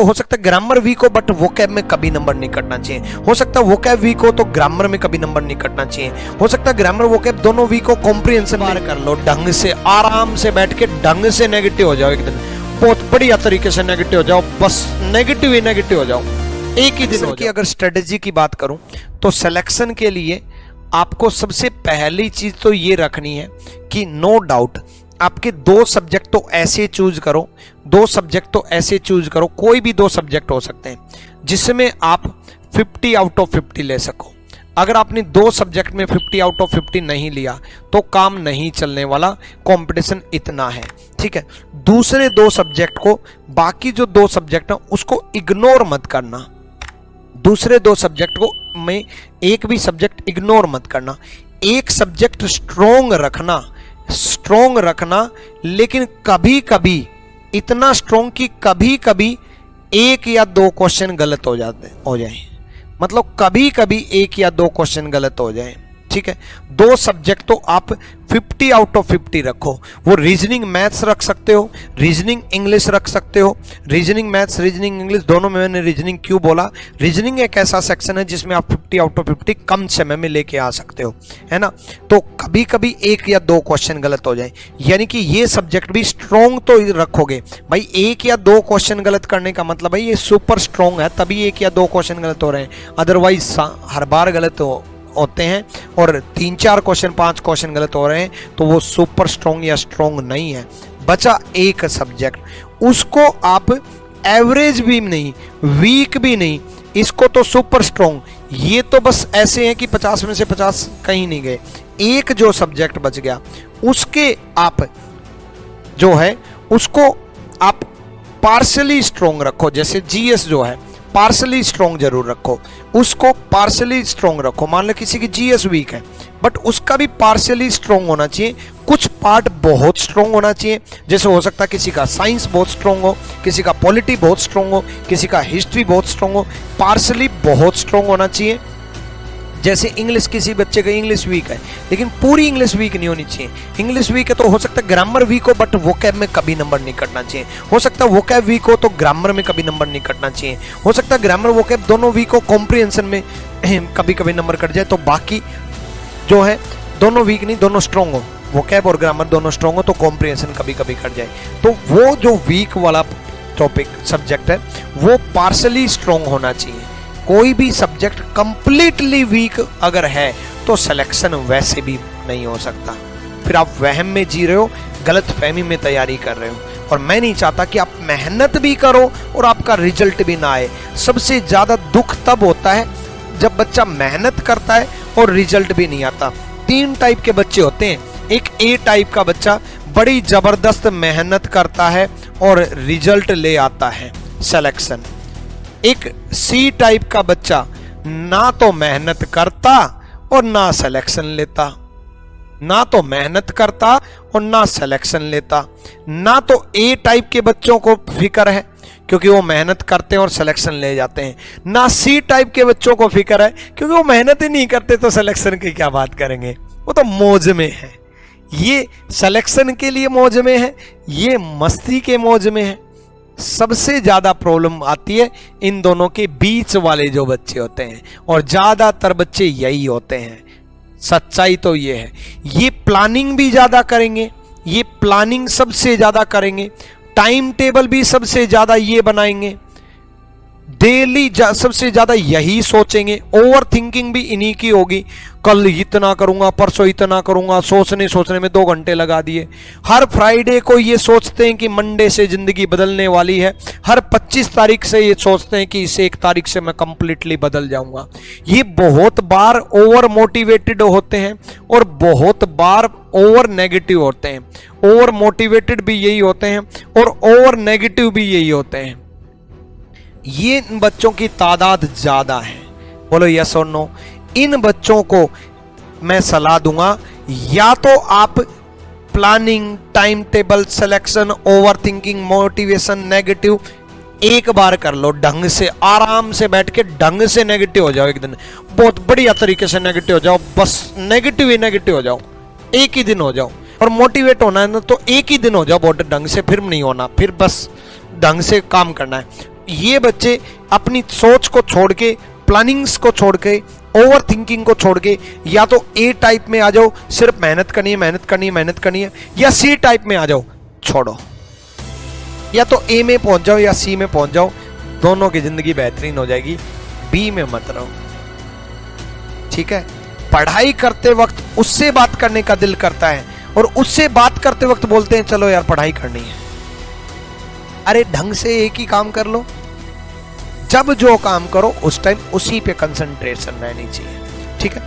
हो सकता है ग्रामर वीक हो बट वोकैब में कभी नंबर नहीं कटना चाहिए। हो सकता है वोकैब वीक हो तो ग्रामर में कभी नंबर नहीं कटना चाहिए। हो सकता है ग्रामर वोकैब दोनों वीक हो, कॉम्प्रिहेंशन बार कर लो ढंग से, आराम से बैठ के ढंग से नेगेटिव हो जाओ, एक दिन बहुत बढ़िया तरीके से नेगेटिव हो जाओ, बस नेगेटिव ही नेगेटिव हो जाओ एक ही दिन की। अगर स्ट्रेटेजी की बात करूं तो सिलेक्शन के लिए आपको सबसे पहली चीज तो ये रखनी है कि नो डाउट आपके दो सब्जेक्ट तो ऐसे चूज करो, दो सब्जेक्ट तो ऐसे चूज करो, कोई भी दो सब्जेक्ट हो सकते हैं जिसमें आप 50 आउट ऑफ 50 ले सको। अगर आपने दो सब्जेक्ट में 50 आउट ऑफ 50 नहीं लिया तो काम नहीं चलने वाला, कंपटीशन इतना है, ठीक है। दूसरे दो सब्जेक्ट को, बाकी जो दो सब्जेक्ट हैं उसको इग्नोर मत करना, दूसरे दो सब्जेक्ट को में एक भी सब्जेक्ट इग्नोर मत करना, एक सब्जेक्ट स्ट्रोंग रखना, लेकिन कभी कभी इतना स्ट्रोंग कि कभी कभी एक या दो क्वेश्चन गलत हो जाए, मतलब कभी कभी एक या दो क्वेश्चन गलत हो जाए, ठीक है। दो सब्जेक्ट तो आप 50 आउट ऑफ 50 रखो, वो रीजनिंग मैथ्स रख सकते हो, रीजनिंग इंग्लिश रख सकते हो, रीजनिंग मैथ्स रीजनिंग इंग्लिश दोनों में। मैंने रीजनिंग क्यों बोला, रीजनिंग एक ऐसा सेक्शन है जिसमें आप 50 आउट ऑफ 50 कम समय में लेके आ सकते हो, है ना। तो कभी कभी एक या दो क्वेश्चन गलत हो जाए, यानी कि ये सब्जेक्ट भी स्ट्रॉन्ग तो रखोगे भाई। एक या दो क्वेश्चन गलत करने का मतलब भाई ये सुपर स्ट्रॉन्ग है, तभी एक या दो क्वेश्चन गलत हो रहे हैं, अदरवाइज हर बार गलत होते हैं और 3-4 क्वेश्चन 5 क्वेश्चन गलत हो रहे हैं तो वो सुपर स्ट्रॉन्ग या स्ट्रॉन्ग नहीं है। बचा एक सब्जेक्ट, उसको आप एवरेज भी नहीं वीक भी नहीं, इसको तो सुपर स्ट्रॉन्ग, ये तो बस ऐसे हैं कि 50 में से 50 कहीं नहीं गए। एक जो सब्जेक्ट बच गया उसके आप जो है उसको आप पार्शली स्ट्रॉन्ग रखो, जैसे जीएस जो है पार्शली स्ट्रॉन्ग जरूर रखो, उसको पार्शली स्ट्रॉन्ग रखो। मान लो किसी की जीएस वीक है बट उसका भी पार्शली स्ट्रॉन्ग होना चाहिए, कुछ पार्ट बहुत स्ट्रॉन्ग होना चाहिए, जैसे हो सकता है किसी का साइंस बहुत स्ट्रॉन्ग हो, किसी का पॉलिटी बहुत स्ट्रॉन्ग हो, किसी का हिस्ट्री बहुत स्ट्रॉन्ग हो, पार्शली बहुत स्ट्रॉन्ग होना चाहिए। जैसे इंग्लिश, किसी बच्चे का इंग्लिश वीक है लेकिन पूरी इंग्लिश वीक नहीं होनी चाहिए। इंग्लिश वीक है तो हो सकता है ग्रामर वीक हो बट वोकैब में कभी नंबर नहीं कटना चाहिए। हो सकता है वोकैब वीक हो तो ग्रामर में कभी नंबर नहीं कटना चाहिए। हो सकता है ग्रामर वोकैब दोनों वीक हो, कॉम्प्रिहेंशन में कभी कभी नंबर कट जाए, तो बाकी जो है दोनों वीक नहीं, दोनों स्ट्रॉन्ग हो, वोकैब और ग्रामर दोनों स्ट्रॉन्ग हो तो कॉम्प्रिहेंशन कभी कभी कट जाए। तो वो जो वीक वाला टॉपिक सब्जेक्ट है वो पार्शली स्ट्रॉन्ग होना चाहिए। कोई भी सब्जेक्ट कंप्लीटली वीक अगर है तो सिलेक्शन वैसे भी नहीं हो सकता, फिर आप वहम में जी रहे हो, गलत फहमी में तैयारी कर रहे हो। और मैं नहीं चाहता कि आप मेहनत भी करो और आपका रिजल्ट भी ना आए। सबसे ज्यादा दुख तब होता है जब बच्चा मेहनत करता है और रिजल्ट भी नहीं आता। 3 टाइप के बच्चे होते हैं, एक ए टाइप का बच्चा बड़ी जबरदस्त मेहनत करता है और रिजल्ट ले आता है सिलेक्शन। एक सी टाइप का बच्चा ना तो मेहनत करता और ना सिलेक्शन लेता, ना तो मेहनत करता और ना सिलेक्शन लेता। ना तो ए टाइप के बच्चों को फिक्र है क्योंकि वो मेहनत करते हैं और सिलेक्शन ले जाते हैं, ना सी टाइप के बच्चों को फिक्र है क्योंकि वो मेहनत ही नहीं करते तो सिलेक्शन की क्या बात करेंगे, वो तो मौज में है। ये सिलेक्शन के लिए मौज में है, ये मस्ती के मौज में है। सबसे ज्यादा प्रॉब्लम आती है इन दोनों के बीच वाले जो बच्चे होते हैं, और ज्यादातर बच्चे यही होते हैं। सच्चाई तो ये है, ये प्लानिंग भी ज्यादा करेंगे, ये प्लानिंग सबसे ज्यादा करेंगे, टाइम टेबल भी सबसे ज्यादा ये बनाएंगे, डेली सबसे ज्यादा यही सोचेंगे, ओवर थिंकिंग भी इन्हीं की होगी। कल इतना करूंगा, परसों इतना करूंगा, सोचने में 2 घंटे लगा दिए। हर फ्राइडे को ये सोचते हैं कि मंडे से जिंदगी बदलने वाली है, हर 25 तारीख से ये सोचते हैं कि इस 1 तारीख से मैं कंप्लीटली बदल जाऊंगा। ये बहुत बार ओवर मोटिवेटेड होते हैं और बहुत बार ओवर नेगेटिव होते हैं। ओवर मोटिवेटेड भी यही होते हैं और ओवर नेगेटिव भी यही होते हैं। ये बच्चों की तादाद ज्यादा है, बोलो यस और नो। इन बच्चों को मैं सलाह दूंगा, या तो आप planning, time table, selection, over thinking, motivation, negative एक बार कर लो, ढंग से आराम से बैठ के ढंग से नेगेटिव हो जाओ, एक दिन बहुत बढ़िया तरीके से नेगेटिव हो जाओ, बस नेगेटिव ही नेगेटिव हो जाओ, एक ही दिन हो जाओ। और मोटिवेट होना है ना तो एक ही दिन हो जाओ बहुत ढंग से, फिर नहीं होना, फिर बस ढंग से काम करना है। ये बच्चे अपनी सोच को छोड़ के, प्लानिंग्स को छोड़ के, ओवर थिंकिंग को छोड़ के या तो ए टाइप में आ जाओ, सिर्फ मेहनत करनी है, मेहनत करनी है, मेहनत करनी है, या सी टाइप में आ जाओ, छोड़ो। या तो ए में पहुंच जाओ या सी में पहुंच जाओ, दोनों की जिंदगी बेहतरीन हो जाएगी। बी में मत रहो, ठीक है। पढ़ाई करते वक्त उससे बात करने का दिल करता है और उससे बात करते वक्त बोलते हैं चलो यार पढ़ाई करनी है। अरे ढंग से एक ही काम कर लो, जब जो काम करो उस टाइम उसी पे कंसंट्रेशन रहनी चाहिए, ठीक है।